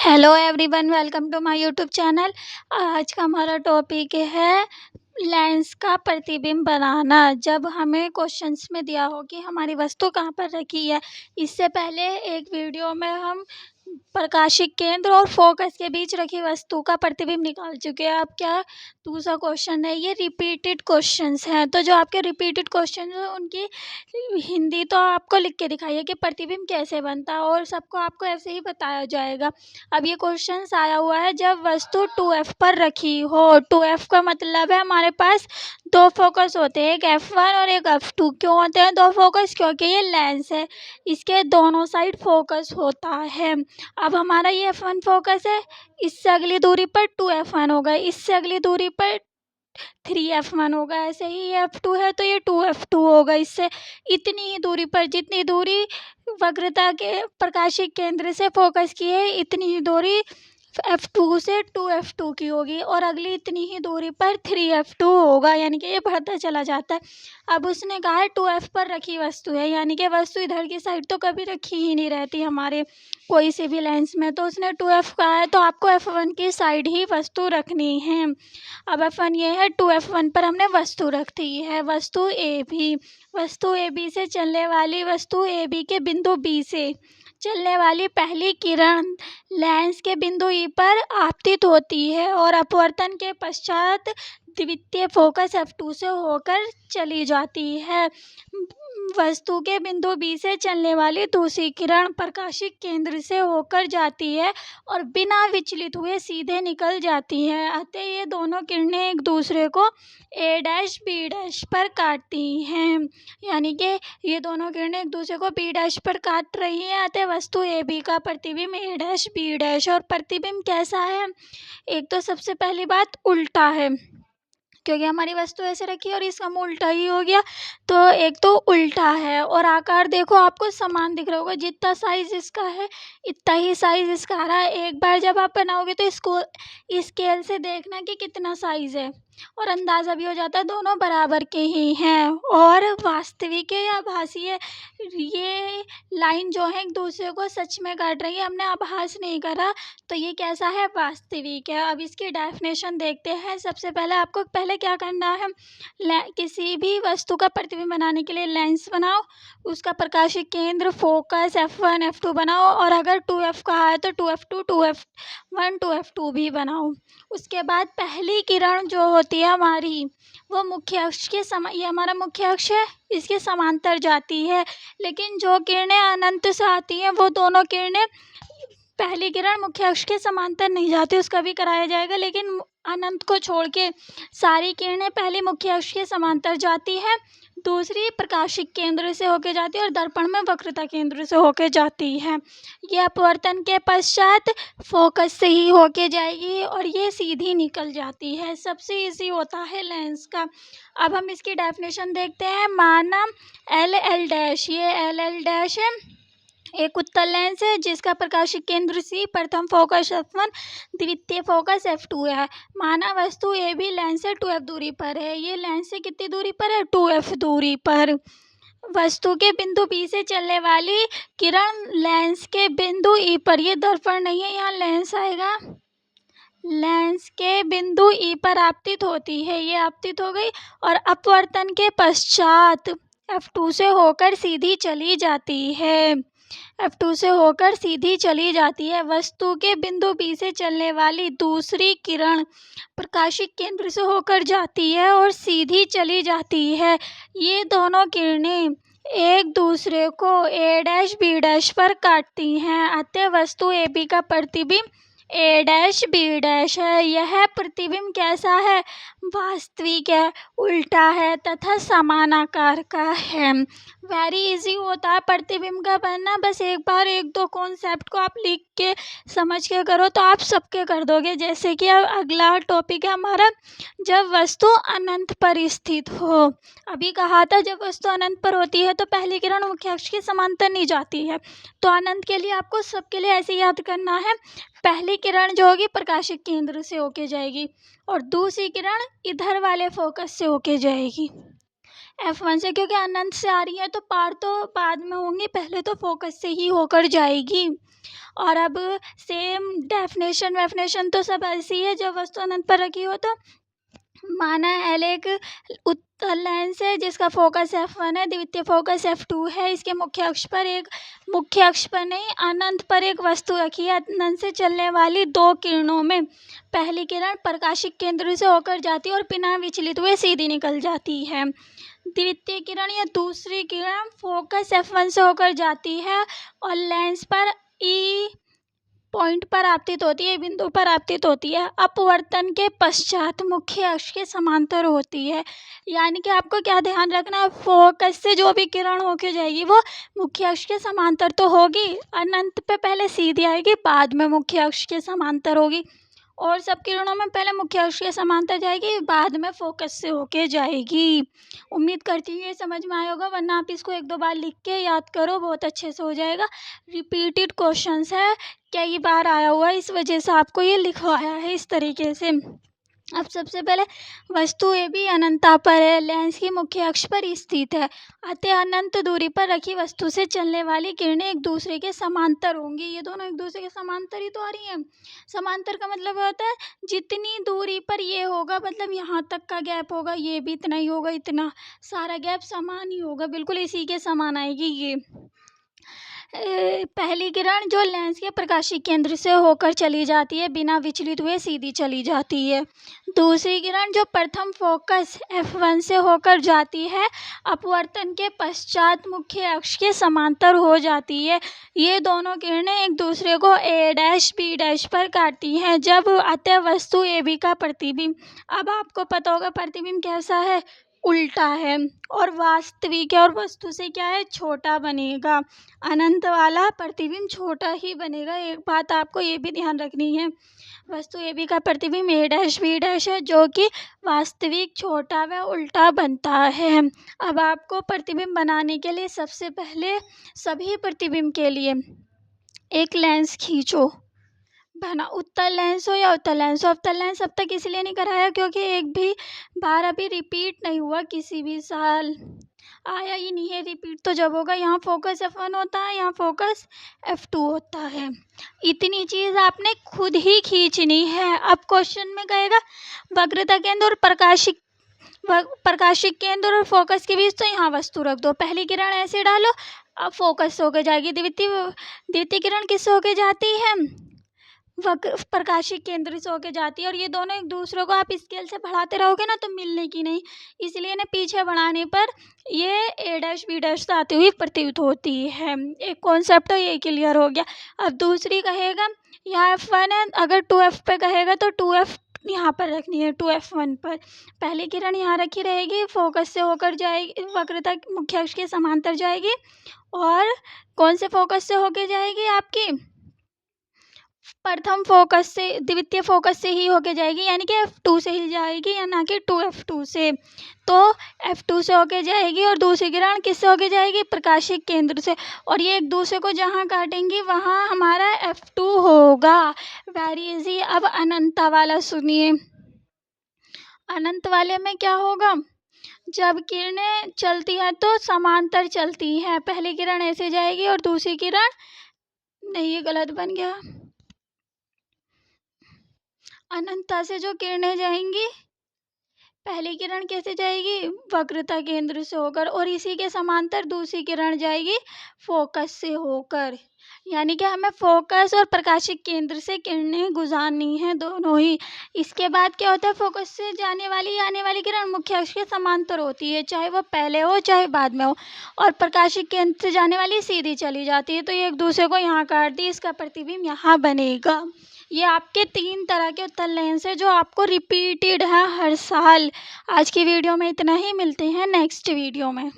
Hello everyone, welcome to my YouTube channel. आज का हमारा टॉपिक है लेंस का प्रतिबिंब बनाना। जब हमें क्वेश्चंस में दिया हो कि हमारी वस्तु कहाँ पर रखी है, इससे पहले एक वीडियो में हम प्रकाशिक केंद्र और फोकस के बीच रखी वस्तु का प्रतिबिंब निकाल चुके हैं। अब क्या दूसरा क्वेश्चन है, ये रिपीटेड क्वेश्चंस हैं, तो जो आपके रिपीटेड क्वेश्चन हैं उनकी हिंदी तो आपको लिख के दिखाइए कि प्रतिबिंब कैसे बनता है, और सबको आपको ऐसे ही बताया जाएगा। अब ये क्वेश्चन आया हुआ है, जब वस्तु 2F पर रखी हो। 2F का मतलब है हमारे पास दो फोकस होते हैं, एक F1 और एक F2। क्यों होते हैं दो फोकस? क्योंकि ये लेंस है, इसके दोनों साइड फोकस होता है। अब हमारा ये F1 फोकस है, इससे अगली दूरी पर 2F1 होगा, इससे अगली दूरी पर 3F1 होगा, ऐसे ही F2 है तो ये 2F2 होगा। इससे इतनी ही दूरी पर, जितनी दूरी वक्रता के प्रकाशिक केंद्र से फोकस की है, इतनी ही दूरी F2 से 2F2 की होगी, और अगली इतनी ही दूरी पर 3F2 होगा, यानी कि ये बढ़ता चला जाता है। अब उसने कहा है 2F पर रखी वस्तु है, यानी कि वस्तु इधर की साइड तो कभी रखी ही नहीं रहती हमारे कोई से भी लेंस में, तो उसने 2F कहा है, तो आपको F1 की साइड ही वस्तु रखनी है। अब F1 ये है, 2F1 पर हमने वस्तु रख दी है, वस्तु ए बी से चलने वाली, वस्तु ए बी के बिंदु बी से चलने वाली पहली किरण लेंस के बिंदु ई पर आपतित होती है और अपवर्तन के पश्चात द्वितीय फोकस F2 से होकर चली जाती है। वस्तु के बिंदु बी से चलने वाली दूसरी किरण प्रकाशिक केंद्र से होकर जाती है और बिना विचलित हुए सीधे निकल जाती है। अतः ये दोनों किरणें एक दूसरे को A' B' पर काटती हैं, यानी कि ये दोनों किरणें एक दूसरे को B' पर काट रही हैं। अतः वस्तु ए बी का प्रतिबिंब A' B'। और प्रतिबिंब कैसा है? एक तो सबसे पहली बात उल्टा है, क्योंकि हमारी वस्तु ऐसे रखी है और इसका मुंह उल्टा ही हो गया, तो एक तो उल्टा है। और आकार देखो, आपको समान दिख रहा होगा, जितना साइज इसका है इतना ही साइज इसका आ रहा है। एक बार जब आप बनाओगे तो इसको स्केल से देखना कि कितना साइज है, और अंदाज़ा भी हो जाता है दोनों बराबर के ही हैं। और वास्तविक है या आभासी है, ये लाइन जो है एक दूसरे को सच में काट रही है, हमने आभास नहीं करा, तो ये कैसा है? वास्तविक है। अब इसकी डेफिनेशन देखते हैं। सबसे पहले आपको पहले क्या करना है, किसी भी वस्तु का प्रतिबिंब बनाने के लिए लेंस बनाओ, उसका प्रकाशिक केंद्र फोकस F1 F2 बनाओ, और अगर 2F कहा है तो 2F2 2F1 2F2 भी बनाओ। उसके बाद पहली किरण जो होती है हमारी, वो मुख्य अक्ष के ये हमारा मुख्य अक्ष है, इसके समांतर जाती है। लेकिन जो किरणें अनंत से आती हैं, वो दोनों किरणें, पहली किरण मुख्य अक्ष के समांतर नहीं जाती, उसका भी कराया जाएगा, लेकिन अनंत को छोड़ के सारी किरणें पहली मुख्य अक्ष के समांतर जाती है, दूसरी प्रकाशिक केंद्र से होके जाती है, और दर्पण में वक्रता केंद्र से होके जाती है। ये अपवर्तन के पश्चात फोकस से ही होके जाएगी और ये सीधी निकल जाती है। सबसे इजी होता है लेंस का। अब हम इसकी डेफिनेशन देखते हैं। माना LL', ये LL' है, एक उत्तल लेंस है जिसका प्रकाशिक केंद्र C, प्रथम फोकस F1, द्वितीय फोकस F2 है। माना वस्तु ए बी लेंस से 2F दूरी पर है, ये लेंस से कितनी दूरी पर है? 2F दूरी पर। वस्तु के बिंदु B से चलने वाली किरण लेंस के बिंदु E पर, ये दर्पण नहीं है, यहाँ लेंस आएगा, लेंस के बिंदु E पर आपतित होती है, ये आपतित हो गई, और अपवर्तन के पश्चात F2 से होकर सीधी चली जाती है, F2 से होकर सीधी चली जाती है। वस्तु के बिंदु B से चलने वाली दूसरी किरण प्रकाशिक केंद्र से होकर जाती है और सीधी चली जाती है। ये दोनों किरणें एक दूसरे को A' B' पर काटती हैं, अतः वस्तु ए बी का प्रतिबिंब A' B' है। यह प्रतिबिंब कैसा है? वास्तविक है, उल्टा है तथा समान आकार का है। वेरी इजी होता है प्रतिबिंब का बनना, बस एक बार एक दो कॉन्सेप्ट को आप लिख के समझ के करो तो आप सबके कर दोगे। जैसे कि अब अगला टॉपिक है हमारा, जब वस्तु अनंत पर स्थित हो। अभी कहा था जब वस्तु अनंत पर होती है तो पहली किरण मुख्य अक्ष के समांतर नहीं जाती है, तो अनंत के लिए आपको सबके लिए ऐसे याद करना है, पहली किरण जो होगी प्रकाशिक केंद्र से होके जाएगी और दूसरी किरण इधर वाले फोकस से होके जाएगी F1 से, क्योंकि अनंत से आ रही है तो पार तो बाद में होंगी, पहले तो फोकस से ही होकर जाएगी। और अब सेम डेफिनेशन तो सब ऐसी है, जब वस्तु अनंत पर रखी हो तो माना एल एक उत्तल लेंस है जिसका फोकस f1 है, द्वितीय फोकस f2 है। इसके मुख्य अक्ष पर नहीं, अनंत पर एक वस्तु रखी है। अनंत से चलने वाली दो किरणों में पहली किरण प्रकाशिक केंद्र से होकर जाती है और बिना विचलित हुए सीधी निकल जाती है। द्वितीय किरण या दूसरी किरण फोकस f1 से होकर जाती है और लेंस पर ई पॉइंट पर आपतित होती है, बिंदु पर आपतित होती है। अपवर्तन के पश्चात मुख्य अक्ष के समांतर होती है। यानी कि आपको क्या ध्यान रखना है, फोकस से जो भी किरण होके जाएगी वो मुख्य अक्ष के समांतर तो होगी। अनंत पे पहले सीधी आएगी, बाद में मुख्य अक्ष के समांतर होगी। और सब किरणों में पहले मुख्य अक्ष के समांतर जाएगी, बाद में फोकस से होके जाएगी। उम्मीद करती हूँ ये समझ में आया होगा, वरना आप इसको 1-2 बार लिख के याद करो, बहुत अच्छे से हो जाएगा। रिपीटेड क्वेश्चंस है, कई बार आया हुआ है, इस वजह से आपको ये लिखवाया है इस तरीके से। अब सबसे पहले वस्तु ए भी अनंता पर है, लेंस की मुख्य अक्ष पर स्थित है, अतः अनंत दूरी पर रखी वस्तु से चलने वाली किरणें एक दूसरे के समांतर होंगी। ये दोनों एक दूसरे के समांतर ही तो आ रही हैं। समांतर का मतलब होता है जितनी दूरी पर ये होगा, मतलब यहाँ तक का गैप होगा, ये भी इतना ही होगा, इतना सारा गैप समान ही होगा, बिल्कुल इसी के समान आएगी। ये पहली किरण जो लेंस के प्रकाशिक केंद्र से होकर चली जाती है, बिना विचलित हुए सीधी चली जाती है। दूसरी किरण जो प्रथम फोकस f1 से होकर जाती है, अपवर्तन के पश्चात मुख्य अक्ष के समांतर हो जाती है। ये दोनों किरणें एक दूसरे को a', b' पर काटती हैं, जब अतः वस्तु ab का प्रतिबिंब, अब आपको पता होगा प्रतिबिंब कैसा है, उल्टा है और वास्तविक है और वस्तु से क्या है, छोटा बनेगा। अनंत वाला प्रतिबिंब छोटा ही बनेगा। एक बात आपको ये भी ध्यान रखनी है, वस्तु ए बी का प्रतिबिंब a', b' है, जो कि वास्तविक छोटा व उल्टा बनता है। अब आपको प्रतिबिंब बनाने के लिए सबसे पहले सभी प्रतिबिंब के लिए एक लेंस खींचो, बना उत्तल लेंस हो या उत्तल लेंस हो। अवतल लेंस अब तक इसलिए नहीं कराया क्योंकि एक भी बार अभी रिपीट नहीं हुआ, किसी भी साल आया ही नहीं है। रिपीट तो जब होगा, यहाँ फोकस f1 होता है, यहाँ फोकस f2 होता है। इतनी चीज़ आपने खुद ही खींचनी है। अब क्वेश्चन में कहेगा वक्रता केंद्र और प्रकाशिक केंद्र और फोकस के बीच, तो यहाँ वस्तु रख दो। पहली किरण ऐसे डालो, अब फोकस होके जाएगी। द्वितीय किरण किससे होके जाती है, प्रकाशिक केंद्र से होके जाती है। और ये दोनों एक दूसरे को आप स्केल से बढ़ाते रहोगे ना तो मिलने की नहीं, इसलिए ना पीछे बढ़ाने पर ये a', b' आती हुई प्रतीत होती है। एक कॉन्सेप्ट तो ये क्लियर हो गया। अब दूसरी कहेगा यहाँ f1 है, अगर 2f पे कहेगा तो 2f यहाँ पर रखनी है, 2f1 पर। पहली किरण यहाँ रखी रहेगी, फोकस से होकर जाएगी, वक्रता मुख्य अक्ष के समांतर जाएगी, और कौन से फोकस से होके जाएगी, आपकी प्रथम फोकस से, द्वितीय फोकस से ही होके जाएगी, यानी कि f2 से ही जाएगी, या ना कि 2f2 से। तो f2 से होके जाएगी और दूसरी किरण किससे होके जाएगी, प्रकाशिक केंद्र से। और ये एक दूसरे को जहाँ काटेंगी वहाँ हमारा f2 होगा। Very easy. अब अनंता वाला सुनिए। अनंत वाले में क्या होगा, जब किरणें चलती हैं तो समांतर चलती हैं। पहली किरण ऐसे जाएगी और दूसरी किरण, नहीं ये गलत बन गया, अनंता से जो किरणें जाएंगी, पहली किरण कैसे जाएगी, वक्रता केंद्र से होकर, और इसी के समांतर दूसरी किरण जाएगी फोकस से होकर। यानी कि हमें फोकस और प्रकाशिक केंद्र से किरणें गुजारनी है, दोनों ही। इसके बाद क्या होता है, फोकस से जाने वाली आने वाली किरण मुख्य अक्ष के समांतर होती है, चाहे वो पहले हो चाहे बाद में हो, और प्रकाशिक केंद्र से जाने वाली सीधी चली जाती है। तो ये एक दूसरे को यहाँ काट दी, इसका प्रतिबिंब यहाँ बनेगा। ये आपके 3 तरह के उत्तल लेंस है जो आपको रिपीटेड है हर साल। आज की वीडियो में इतना ही, मिलते हैं नेक्स्ट वीडियो में।